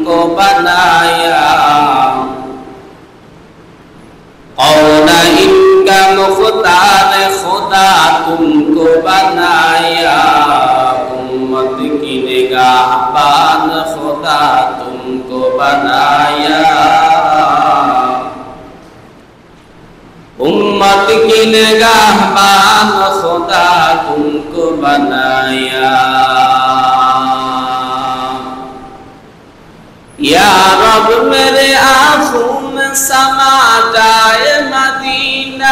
کو بنایا قول ان کا مختار خدا تم کو بنایا امت کی نگہبان خدا تم کو بنایا امت کی نگہبان خدا تم کو بنایا یا رب میرے آنکھوں میں سما جائے مدینہ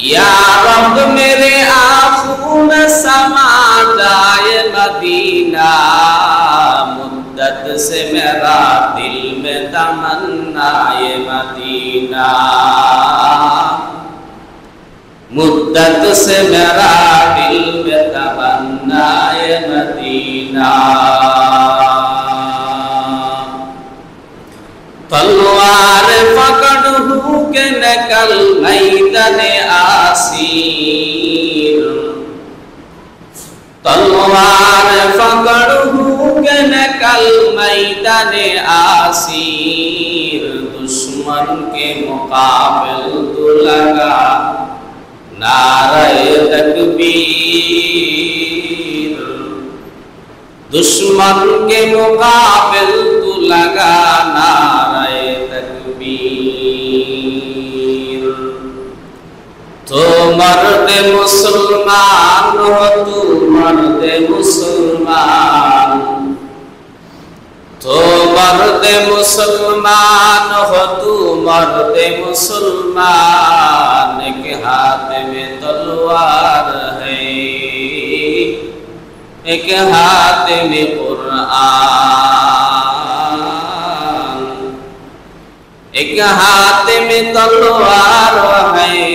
یا رب میرے آنکھوں میں سما جائے مدینہ مدت سے میرا دل میں تمنا یہ مدینہ مدت سے میرا دل میں تمنا یہ مدینہ تلوار پکڑ ہوں کہ نکل میدان آسیر تلوار پکڑ ہوں کہ نکل میدان آسیر دشمن کے مقابل تو لگا نعرہ تکبیر دشمن کے مقابل تو لگا نعرہ تکبیر تو مرد مسلمان ہو تو مرد مسلمان تو مرد مسلمان ہو تو مرد مسلمان ایک ہاتھ میں تلوار ہے ایک ہاتھ میں قرآن ایک ہاتھ میں تلوار ہے